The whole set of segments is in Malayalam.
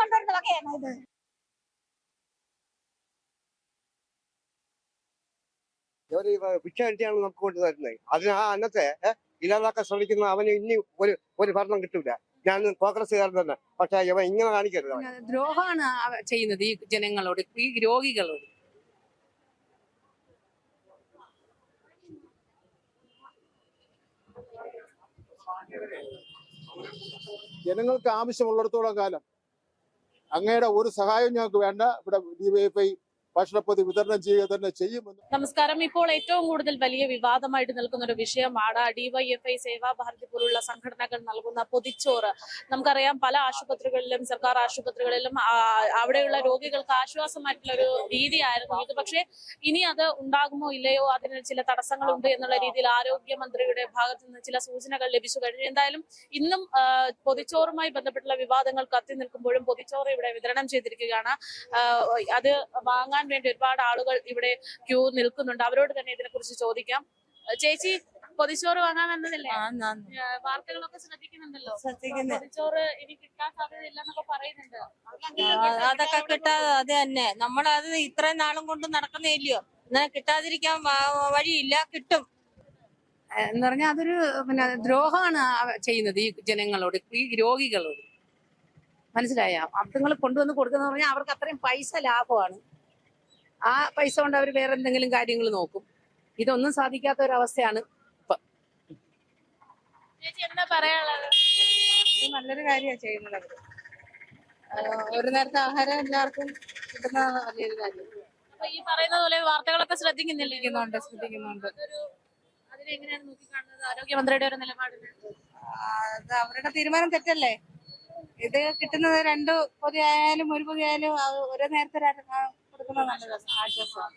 കൊണ്ടുവരുന്ന വകയാണ് ഇത്. ഭിക്ഷ കിട്ടിയാണ് നമുക്ക് കൊണ്ട് തരുന്നത്. അതിന് ആ അന്നത്തെ ഇല്ലാതാക്കാൻ ശ്രമിക്കുന്ന അവന് ഇനി ഒരു ഭരണം കിട്ടൂല. ഞാൻ കോൺഗ്രസ്സുകാരൻ തന്നെ. പക്ഷെ ഇവ ഇങ്ങനെ കാണിക്കരുത്. ദ്രോഹമാണ് ചെയ്യുന്നത് ഈ ജനങ്ങളോട്, ഈ രോഗികളോട്. ജനങ്ങൾക്ക് ആവശ്യമുള്ളിടത്തോളം കാലം അങ്ങയുടെ ഒരു സഹായം ഞങ്ങൾക്ക് വേണ്ട. ഇവിടെ ഡിവൈഎഫ്ഐ ഭക്ഷണപ്പൊതി വിതരണം ചെയ്യുക തന്നെ ചെയ്യുമെന്ന്. നമസ്കാരം. ഇപ്പോൾ ഏറ്റവും കൂടുതൽ വലിയ വിവാദമായിട്ട് നിൽക്കുന്ന ഒരു വിഷയമാണ് ഡിവൈഎഫ്ഐ, സേവാഭാരതി പോലുള്ള സംഘടനകൾ നൽകുന്ന പൊതിച്ചോറ്. നമുക്കറിയാം, പല ആശുപത്രികളിലും, സർക്കാർ ആശുപത്രികളിലും അവിടെയുള്ള രോഗികൾക്ക് ആശ്വാസമായിട്ടുള്ള ഒരു രീതിയായിരുന്നു ഇത്. പക്ഷേ ഇനി അത് ഉണ്ടാകുമോ ഇല്ലയോ, അതിന് ചില തടസ്സങ്ങളുണ്ട് എന്നുള്ള രീതിയിൽ ആരോഗ്യമന്ത്രിയുടെ ഭാഗത്ത് നിന്ന് ചില സൂചനകൾ ലഭിച്ചു കഴിഞ്ഞു. എന്തായാലും ഇന്നും പൊതിച്ചോറുമായി ബന്ധപ്പെട്ടുള്ള വിവാദങ്ങൾ കത്തി നിൽക്കുമ്പോഴും പൊതിച്ചോറ് ഇവിടെ വിതരണം ചെയ്തിരിക്കുകയാണ്. അത് വാങ്ങാൻ വേണ്ടി ഒരുപാട് ആളുകൾ ഇവിടെ ക്യൂ നിൽക്കുന്നുണ്ട്. അവരോട് തന്നെ ഇതിനെ കുറിച്ച് ചോദിക്കാം. ചേച്ചി, പൊതിച്ചോറ് വാങ്ങാൻ വന്നതല്ലേ? വാർത്തകളൊക്കെ ശ്രദ്ധിക്കുന്നുണ്ടല്ലോ. പൊതിച്ചോറ് ഇനി കിട്ടാൻ സാധ്യതയില്ല എന്നൊക്കെ പറയുന്നുണ്ട്. അതൊക്കെ കിട്ടാതെ അത് തന്നെ നമ്മളത് ഇത്രയും നാളും കൊണ്ട് നടക്കുന്നില്ലയോ, എന്നാൽ കിട്ടാതിരിക്കാൻ വഴിയില്ല, കിട്ടും എന്ന് പറഞ്ഞാൽ അതൊരു ദ്രോഹമാണ് ചെയ്യുന്നത് ഈ ജനങ്ങളോട്, ഈ രോഗികളോട്. മനസ്സിലായ? അർത്ഥങ്ങൾ കൊണ്ടുവന്ന് കൊടുക്കുന്ന പറഞ്ഞാൽ അവർക്ക് അത്രയും പൈസ ലാഭമാണ്. ആ പൈസ കൊണ്ട് അവർ വേറെ എന്തെങ്കിലും കാര്യങ്ങൾ നോക്കും. ഇതൊന്നും സാധിക്കാത്ത ഒരവസ്ഥയാണ് ഇപ്പൊ. എന്താ പറയാനുള്ളത്? ഇത് നല്ലൊരു കാര്യമാണ് ചെയ്യുന്നത് അവര്. ഒരു നേരത്തെ ആഹാരം എല്ലാവർക്കും കിട്ടുന്ന വലിയൊരു കാര്യം. അപ്പൊ ഈ പറയുന്ന പോലെ വാർത്തകളൊക്കെ ശ്രദ്ധിക്കുന്നുണ്ട്. അതിനെങ്ങനെയാണ് നോക്കിക്കാണുന്നത് ആരോഗ്യമന്ത്രിയുടെ ഒരു നിലപാടിന്? അത് അവരുടെ തീരുമാനം തെറ്റല്ലേ. ഇത് കിട്ടുന്നത് 2 പൊതി ആയാലും 1 പൊതി ആയാലും ഓരോ നേരത്തെ കൊടുക്കുന്നത് നല്ലതാണ്, ആശ്വാസമാണ്.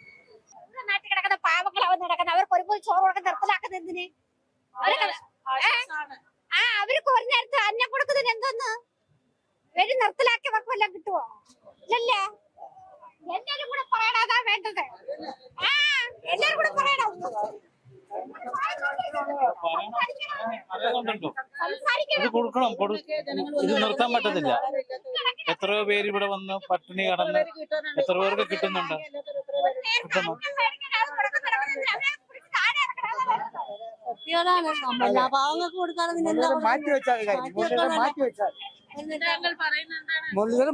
നാട്ടിൽ കിടക്കുന്ന പാവങ്ങൾ അവൻ നടക്കുന്ന അവർക്ക് ഒരു പോയി ചോറ് കൊടുക്കാൻ നിർത്തലാക്കുന്ന എന്തിന്? അവർക്ക് ഒരു നേരത്തെ അന്നം കൊടുക്കുന്നതിന് എന്തോന്ന് വരി നിർത്തലാക്കിയവർക്ക് വല്ലതും കിട്ടുവോ? ഇല്ലല്ലേ. എല്ലാരും കൂടെ പറയണതാ വേണ്ടത്. എല്ലാരും കൂടെ പറയണം. ഇത് കൊടുക്കണം. ഇത് നിർത്താൻ പറ്റത്തില്ല. എത്രയോ പേര് ഇവിടെ വന്ന് പട്ടിണി കടന്ന് എത്ര പേർക്ക് കിട്ടുന്നുണ്ട്. പാവങ്ങൾക്ക് കൊടുക്കാതെ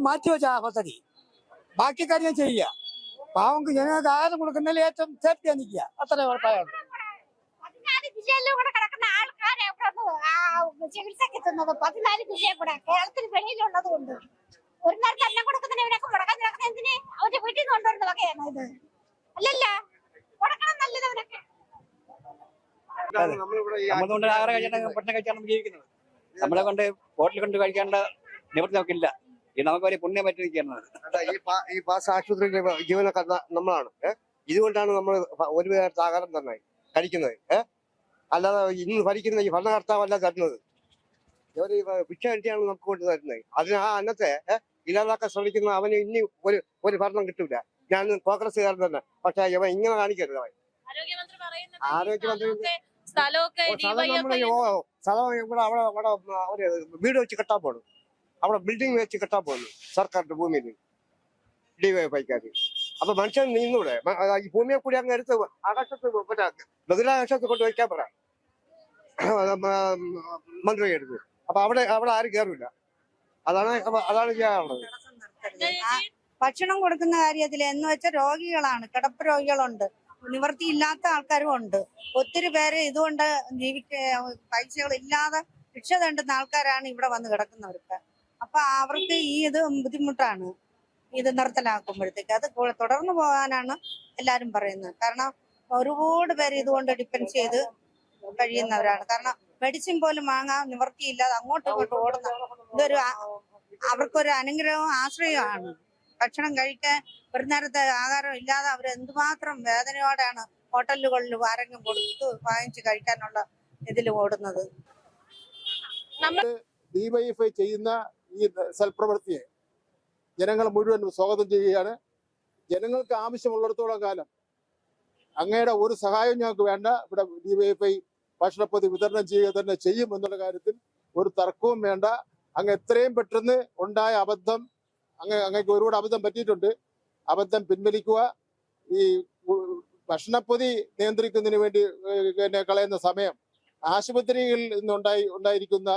മാറ്റി വെച്ച പദ്ധതി ബാക്കി കാര്യം ചെയ്യുക. പാവങ്ങൾക്ക് ജനങ്ങൾക്ക് ആഹാരം കൊടുക്കുന്നതിൽ ഏറ്റവും സേഫ്റ്റി നിൽക്കുക. അത്ര കുഴപ്പമാണ്. കിടക്കുന്ന ആൾക്കാരെ ചികിത്സക്ക് എത്തുന്നത് 14 ജില്ലയിൽ കൂടെ കേരളത്തിന് വെളിയിലുള്ളത് കൊണ്ട് ഒരു നേരത്തെ അന്നം കൊടുക്കുന്നതിന് ഇവരൊക്കെ മുടക്കാൻ നടക്കുന്ന എന്തിന്? അവരുടെ വീട്ടിൽ നിന്ന് കൊണ്ടുവരുന്ന വകയാണ് ഇത്. അല്ലല്ല, കൊടുക്കണം നല്ലത് അവരൊക്കെ. നമ്മളുകൊണ്ട് ആഹാരം കഴിച്ചാൽ ഭക്ഷണം കഴിച്ചാണ് ജീവിക്കുന്നത്. നമ്മളെ കൊണ്ട് ഹോട്ടലിൽ കൊണ്ട് കഴിക്കേണ്ട നിവൃത്തി നമുക്കില്ല. നമുക്ക് ഒരു പുണ്യം പറ്റി നിൽക്കുന്നത്. ഈ പാസ് ആശുപത്രിയിലെ ജീവനക്കാർ നമ്മളാണ്. ഇതുകൊണ്ടാണ് നമ്മൾ ഒരു നേരത്തെ ആഹാരം തന്നെ കഴിക്കുന്നത്. അല്ലാതെ ഇന്ന് ഭരിക്കുന്ന ഈ ഭരണകർത്താവല്ല തരുന്നത്. ഇവര് ഭിക്ഷ കിട്ടിയാണ് നമുക്ക് കൊണ്ട് തരുന്നത്. അതിന് ആ അന്നത്തെ ഇല്ലാതാക്കാൻ ശ്രമിക്കുന്ന അവന് ഇനി ഒരു ഭരണം കിട്ടൂല. ഞാൻ കോൺഗ്രസ്സുകാരൻ തന്നെ. പക്ഷെ ഇവ ഇങ്ങനെ കാണിക്കരുത്. ആരോഗ്യമന്ത്രി സ്ഥലം ഇവിടെ അവിടെ വീട് വെച്ച് കെട്ടാൻ പോണു. അവിടെ ബിൽഡിംഗ് വെച്ച് കെട്ടാൻ പോകുന്നു സർക്കാരിന്റെ ഭൂമിയിൽ ഡിവൈഎഫ്ഐക്കാര്. അപ്പൊ മനുഷ്യൻ നിന്നൂടെ? ഈ ഭൂമിയെ കൂടി അങ്ങ് എടുത്ത് ആകാശത്ത് ബഹിരാകാശത്ത് കൊണ്ട് വയ്ക്കാൻ പറ മന്ത്രി എടുത്ത്. അപ്പൊ അവിടെ ആരും കയറില്ല. അതാണ് ചെയ്യാനുള്ളത്. ഭക്ഷണം കൊടുക്കുന്ന കാര്യത്തിൽ എന്ന് വെച്ചാൽ രോഗികളാണ്, കിടപ്പ് രോഗികളുണ്ട്, നിവൃത്തിയില്ലാത്ത ആൾക്കാരും ഉണ്ട്. ഒത്തിരി പേര് ഇതുകൊണ്ട് പൈസകളില്ലാതെ ഭിക്ഷ തേണ്ടുന്ന ആൾക്കാരാണ് ഇവിടെ വന്ന് കിടക്കുന്നവർക്ക്. അപ്പൊ അവർക്ക് ഇത് ബുദ്ധിമുട്ടാണ്. ഇത് നിർത്തലാക്കുമ്പോഴത്തേക്ക് അത് തുടർന്നു പോകാനാണ് എല്ലാരും പറയുന്നത്. കാരണം ഒരുപാട് പേര് ഇതുകൊണ്ട് ഡിപ്പെൻഡ് ചെയ്ത് കഴിയുന്നവരാണ്. കാരണം മെഡിസിൻ പോലും വാങ്ങാൻ നിവൃത്തിയില്ലാതെ അങ്ങോട്ടും ഇങ്ങോട്ടും ഓടുന്ന ഇതൊരു അവർക്കൊരു അനുഗ്രഹവും ആശ്രയമാണ്. ഭക്ഷണം കഴിക്കാൻ ഒരു നേരത്തെ ആഹാരം ഇല്ലാതെ അവർ എന്തുമാത്രം വേദനയോടെയാണ് ഹോട്ടലുകളിൽ ആരെങ്കിലും കൊടുത്ത് വാങ്ങിച്ച് കഴിക്കാനുള്ള ഇതിൽ ഓടുന്നത്. ഡിവൈഎഫ്ഐ ചെയ്യുന്ന ഈ സൽപ്രവൃത്തിയെ ജനങ്ങൾ മുഴുവൻ സ്വാഗതം ചെയ്യുകയാണ്. ജനങ്ങൾക്ക് ആവശ്യമുള്ളിടത്തോളം കാലം അങ്ങയുടെ ഒരു സഹായം ഞങ്ങൾക്ക് വേണ്ട. ഇവിടെ ഡിവൈഎഫ്ഐ ഭക്ഷണപ്പൊതി വിതരണം ചെയ്യുക തന്നെ ചെയ്യും എന്നുള്ള കാര്യത്തിൽ ഒരു തർക്കവും വേണ്ട. അങ്ങ് എത്രയും പെട്ടെന്ന് ഉണ്ടായ അബദ്ധം അങ്ങേക്ക് ഒരുപാട് അബദ്ധം പറ്റിയിട്ടുണ്ട്. അബദ്ധം പിൻവലിക്കുക. ഈ ഭക്ഷണപ്പൊതി നിയന്ത്രിക്കുന്നതിന് വേണ്ടി പിന്നെ കളയുന്ന സമയം ആശുപത്രികളിൽ ഉണ്ടായിരിക്കുന്ന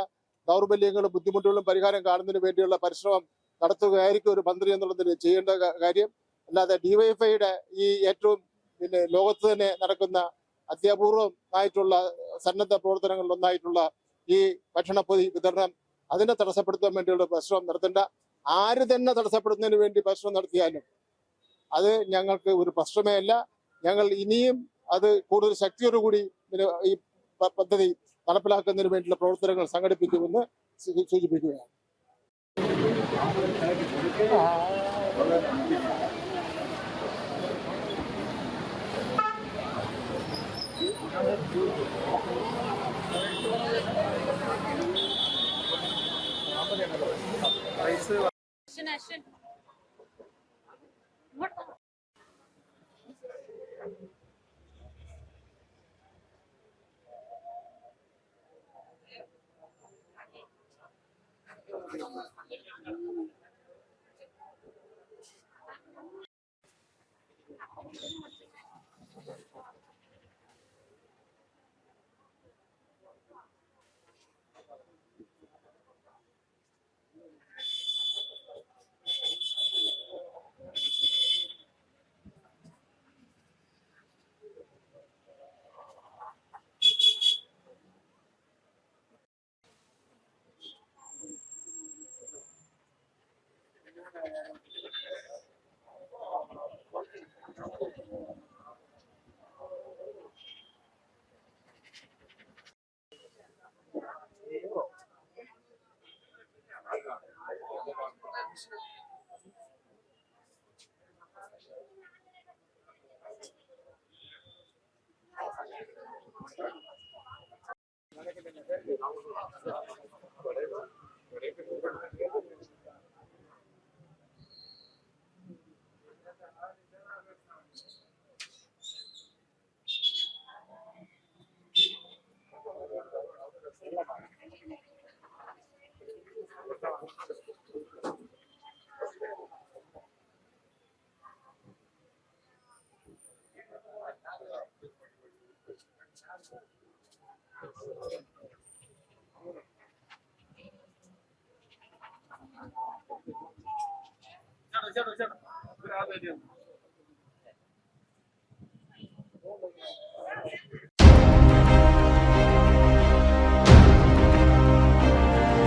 ദൗർബല്യങ്ങളും ബുദ്ധിമുട്ടുകളും പരിഹാരം കാണുന്നതിന് വേണ്ടിയുള്ള പരിശ്രമം നടത്തുകയായിരിക്കും ഒരു മന്ത്രി എന്നുള്ളതിൽ ചെയ്യേണ്ട കാര്യം. അല്ലാതെ ഡിവൈഎഫ്ഐയുടെ ഈ ഏറ്റവും പിന്നെ ലോകത്ത് തന്നെ നടക്കുന്ന അത്യപൂർവമായിട്ടുള്ള സന്നദ്ധ പ്രവർത്തനങ്ങളിൽ ഒന്നായിട്ടുള്ള ഈ ഭക്ഷണപ്പൊതി വിതരണം അതിനെ തടസ്സപ്പെടുത്താൻ വേണ്ടിയുള്ള പരിശ്രമം നടത്തേണ്ട. ആര് തന്നെ തടസ്സപ്പെടുന്നതിന് വേണ്ടി പരിശ്രമം നടത്തിയാലും അത് ഞങ്ങൾക്ക് ഒരു പ്രശ്നമേ അല്ല. ഞങ്ങൾ ഇനിയും അത് കൂടുതൽ ശക്തിയോടുകൂടി ഈ പദ്ധതി നടപ്പിലാക്കുന്നതിന് വേണ്ടിയുള്ള പ്രവർത്തനങ്ങൾ സംഘടിപ്പിക്കുമെന്ന് സൂചിപ്പിക്കുകയാണ്. അശ്വിൻ ചേട്ടാ